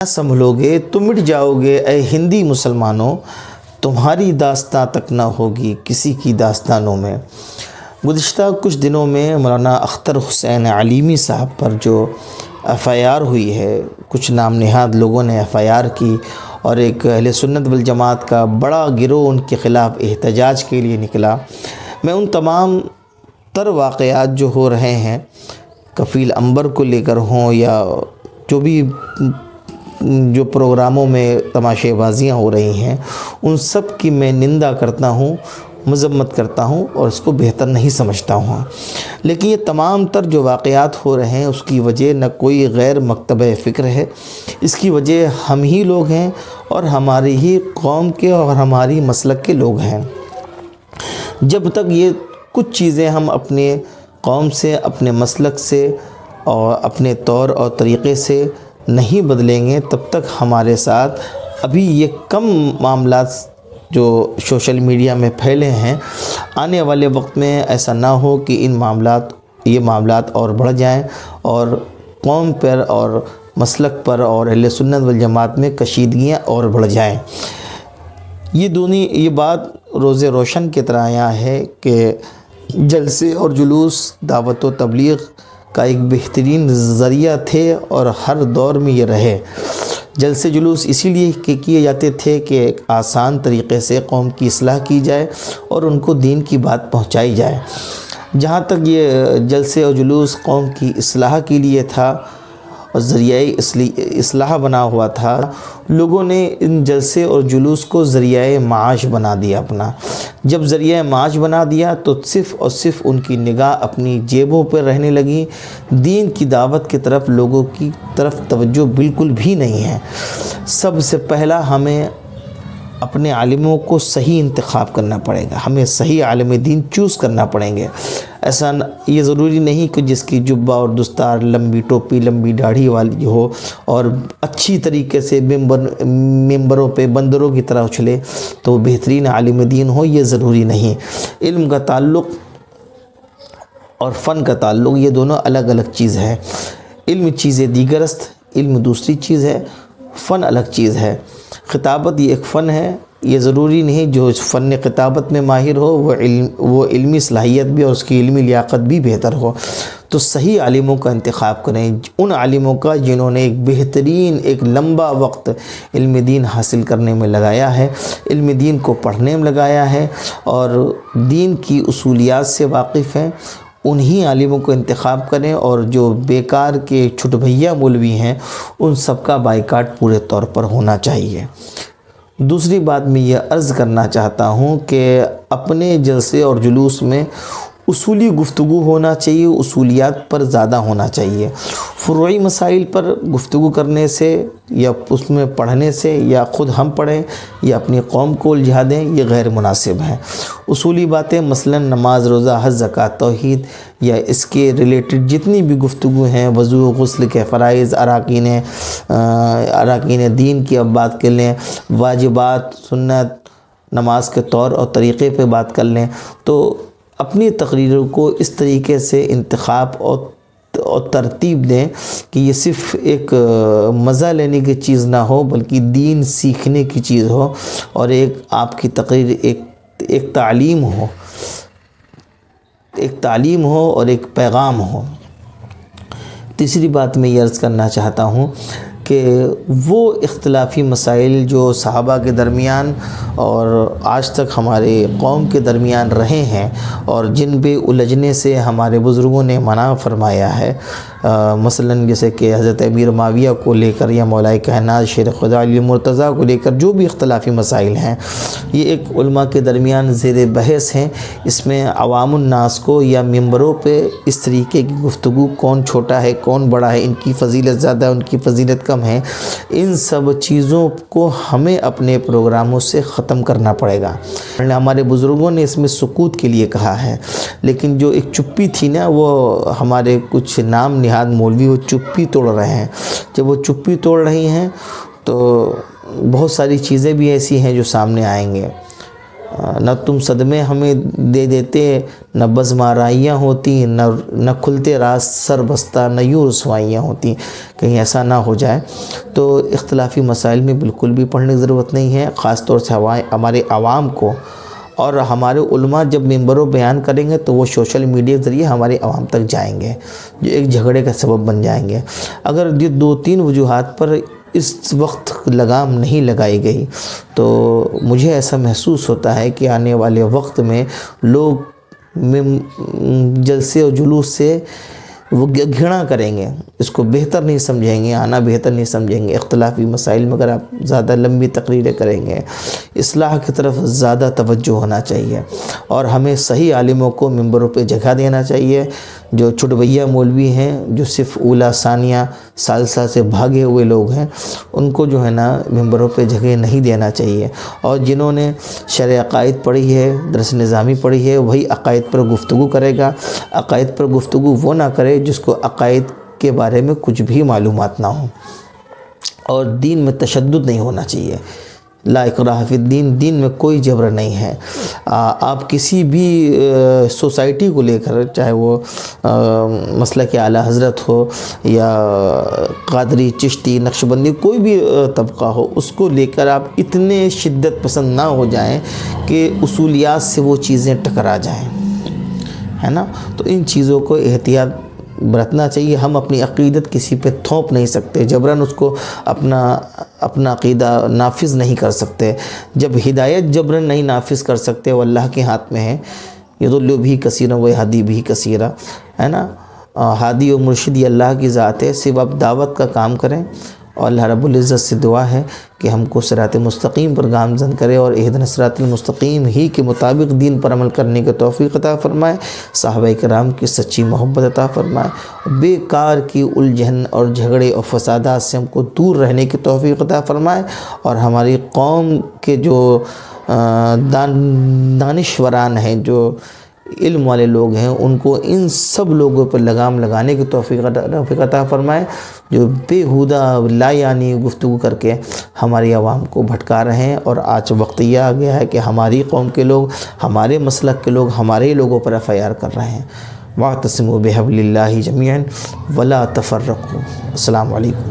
سنبھلو گے تو مٹ جاؤ گے اے ہندی مسلمانوں، تمہاری داستاں تک نہ ہوگی کسی کی داستانوں میں۔ گزشتہ کچھ دنوں میں مولانا اختر حسین علیمی صاحب پر جو ایف آئی آر ہوئی ہے، کچھ نام نہاد لوگوں نے ایف آئی آر کی اور ایک اہل سنت والجماعت کا بڑا گروہ ان کے خلاف احتجاج کے لیے نکلا۔ میں ان تمام تر واقعات جو ہو رہے ہیں، کفیل عنبر کو لے کر ہوں یا جو بھی جو پروگراموں میں تماشے بازیاں ہو رہی ہیں، ان سب کی میں نندا کرتا ہوں، مذمت کرتا ہوں اور اس کو بہتر نہیں سمجھتا ہوں۔ لیکن یہ تمام تر جو واقعات ہو رہے ہیں اس کی وجہ نہ کوئی غیر مکتبہ فکر ہے، اس کی وجہ ہم ہی لوگ ہیں اور ہماری ہی قوم کے اور ہماری مسلک کے لوگ ہیں۔ جب تک یہ کچھ چیزیں ہم اپنے قوم سے، اپنے مسلک سے اور اپنے طور اور طریقے سے نہیں بدلیں گے، تب تک ہمارے ساتھ ابھی یہ کم معاملات جو سوشل میڈیا میں پھیلے ہیں، آنے والے وقت میں ایسا نہ ہو کہ یہ معاملات اور بڑھ جائیں اور قوم پر اور مسلک پر اور اہل سنت والجماعت میں کشیدگیاں اور بڑھ جائیں۔ یہ بات روز روشن کی طرح آیا ہے کہ جلسے اور جلوس دعوت و تبلیغ کا ایک بہترین ذریعہ تھے اور ہر دور میں یہ رہے۔ جلسے جلوس اسی لیے کیے جاتے تھے کہ ایک آسان طریقے سے قوم کی اصلاح کی جائے اور ان کو دین کی بات پہنچائی جائے۔ جہاں تک یہ جلسے اور جلوس قوم کی اصلاح کے لیے تھا اور ذریعہ اصلاح بنا ہوا تھا، لوگوں نے ان جلسے اور جلوس کو ذریعہ معاش بنا دیا اپنا۔ جب ذریعہ معاش بنا دیا تو صرف اور صرف ان کی نگاہ اپنی جیبوں پر رہنے لگی، دین کی دعوت کی طرف لوگوں کی طرف توجہ بالکل بھی نہیں ہے۔ سب سے پہلا ہمیں اپنے عالموں کو صحیح انتخاب کرنا پڑے گا، ہمیں صحیح عالم دین چوز کرنا پڑیں گے۔ ایسا یہ ضروری نہیں کہ جس کی جبہ اور دستار، لمبی ٹوپی، لمبی داڑھی والی ہو اور اچھی طریقے سے ممبروں پہ بندروں کی طرح اچھلے تو بہترین عالم دین ہو، یہ ضروری نہیں۔ علم کا تعلق اور فن کا تعلق یہ دونوں الگ الگ چیز ہے۔ علم چیز دیگر است، علم دوسری چیز ہے، فن الگ چیز ہے۔ خطابت یہ ایک فن ہے، یہ ضروری نہیں جو اس فن خطابت میں ماہر ہو وہ علمی صلاحیت بھی اور اس کی علمی لیاقت بھی بہتر ہو۔ تو صحیح عالموں کا انتخاب کریں، ان عالموں کا جنہوں نے ایک بہترین ایک لمبا وقت علم دین حاصل کرنے میں لگایا ہے، علم دین کو پڑھنے میں لگایا ہے اور دین کی اصولیات سے واقف ہیں، انہی عالموں کو انتخاب کریں۔ اور جو بیکار کے چھٹ بھیا مولوی ہیں ان سب کا بائیکاٹ پورے طور پر ہونا چاہیے۔ دوسری بات میں یہ عرض کرنا چاہتا ہوں کہ اپنے جلسے اور جلوس میں اصولی گفتگو ہونا چاہیے، اصولیات پر زیادہ ہونا چاہیے۔ فروعی مسائل پر گفتگو کرنے سے یا اس میں پڑھنے سے یا خود ہم پڑھیں یا اپنی قوم کو الجھا دیں، یہ غیر مناسب ہے۔ اصولی باتیں مثلا نماز، روزہ، حج، زکوٰۃ، توحید یا اس کے ریلیٹڈ جتنی بھی گفتگو ہیں، وضو، غسل کے فرائض، اراکین دین کی اب بات کر لیں، واجبات، سنت، نماز کے طور اور طریقے پہ بات کر لیں، تو اپنی تقریروں کو اس طریقے سے انتخاب اور ترتیب دیں کہ یہ صرف ایک مزہ لینے کی چیز نہ ہو بلکہ دین سیکھنے کی چیز ہو اور ایک آپ کی تقریر ایک تعلیم ہو اور ایک پیغام ہو۔ تیسری بات میں یہ عرض کرنا چاہتا ہوں کہ وہ اختلافی مسائل جو صحابہ کے درمیان اور آج تک ہمارے قوم کے درمیان رہے ہیں اور جن پہ الجھنے سے ہمارے بزرگوں نے منع فرمایا ہے، مثلا جیسے کہ حضرت امیر معاویہ کو لے کر یا مولا کائنات شیر خدا علی مرتضیٰ کو لے کر جو بھی اختلافی مسائل ہیں، یہ ایک علماء کے درمیان زیر بحث ہیں۔ اس میں عوام الناس کو یا ممبروں پہ اس طریقے کی گفتگو، کون چھوٹا ہے کون بڑا ہے، ان کی فضیلت زیادہ ہے ان کی فضیلت کم ہے، ان سب چیزوں کو ہمیں اپنے پروگراموں سے ختم کرنا پڑے گا۔ ہمارے بزرگوں نے اس میں سکوت کے لیے کہا ہے، لیکن جو ایک چپی تھی نا، وہ ہمارے کچھ نام نہاد مولوی وہ چپی توڑ رہے ہیں۔ جب وہ چپی توڑ رہی ہیں تو بہت ساری چیزیں بھی ایسی ہیں جو سامنے آئیں گے۔ نہ تم صدمے ہمیں دے دیتے، نہ بزم آرائیاں ہوتی، نہ کھلتے راز سر بستہ، نہ یوں رسوائیاں ہوتی، کہیں ایسا نہ ہو جائے۔ تو اختلافی مسائل میں بالکل بھی پڑھنے کی ضرورت نہیں ہے، خاص طور سے ہمارے عوام کو، اور ہمارے علماء جب ممبر و بیان کریں گے تو وہ سوشل میڈیا کے ذریعے ہمارے عوام تک جائیں گے، جو ایک جھگڑے کا سبب بن جائیں گے۔ اگر یہ 2-3 وجوہات پر اس وقت لگام نہیں لگائی گئی تو مجھے ایسا محسوس ہوتا ہے کہ آنے والے وقت میں لوگ جلسے اور جلوس سے وہ گھৃণا کریں گے، اس کو بہتر نہیں سمجھیں گے، آنا بہتر نہیں سمجھیں گے۔ اختلافی مسائل میں اگر آپ زیادہ لمبی تقریریں کریں گے، اصلاح کی طرف زیادہ توجہ ہونا چاہیے، اور ہمیں صحیح عالموں کو ممبروں پہ جگہ دینا چاہیے۔ جو چٹویا مولوی ہیں، جو صرف اولا ثانیہ ثالثہ سے بھاگے ہوئے لوگ ہیں، ان کو جو ہے نا ممبروں پہ جگہ نہیں دینا چاہیے، اور جنہوں نے شرع عقائد پڑھی ہے، درس نظامی پڑھی ہے، وہی عقائد پر گفتگو کرے گا۔ عقائد پر گفتگو وہ نہ کرے جس کو عقائد کے بارے میں کچھ بھی معلومات نہ ہوں، اور دین میں تشدد نہیں ہونا چاہیے۔ لا اکراہ فی الدین، دین میں کوئی جبر نہیں ہے۔ آپ کسی بھی سوسائٹی کو لے کر، چاہے وہ مسلک اعلی حضرت ہو یا قادری، چشتی، نقشبندی، کوئی بھی طبقہ ہو، اس کو لے کر آپ اتنے شدت پسند نہ ہو جائیں کہ اصولیات سے وہ چیزیں ٹکرا جائیں، ہے نا۔ تو ان چیزوں کو احتیاط برتنا چاہیے۔ ہم اپنی عقیدت کسی پہ تھوپ نہیں سکتے، جبراً اس کو اپنا عقیدہ نافذ نہیں کر سکتے۔ جب ہدایت جبراً نہیں نافذ کر سکتے، وہ اللہ کے ہاتھ میں ہے۔ یضل بھی کثیرا و یہدی بھی کثیرا، ہے نا۔ ہادی و مرشد یہ اللہ کی ذات ہے، صرف آپ دعوت کا کام کریں، اور اللہ رب العزت سے دعا ہے کہ ہم کو صراط مستقیم پر گامزن کرے، اور اہدنا الصراط المستقیم ہی کے مطابق دین پر عمل کرنے کی توفیق عطا فرمائے، صحابہ کرام کی سچی محبت عطا فرمائے، بیکار کی الجھن اور جھگڑے اور فسادات سے ہم کو دور رہنے کی توفیق عطا فرمائے، اور ہماری قوم کے جو دانشوران ہیں، جو علم والے لوگ ہیں، ان کو ان سب لوگوں پر لگام لگانے کی توفیق عطا فرمائے، جو بیہودہ لا یعنی گفتگو کر کے ہماری عوام کو بھٹکا رہے ہیں۔ اور آج وقت یہ آ گیا ہے کہ ہماری قوم کے لوگ، ہمارے مسلک کے لوگ ہمارے ہی لوگوں پر FIR کر رہے ہیں۔ واعتصموا بحبل اللہ جميعا ولا تفرقوا۔ السلام علیکم۔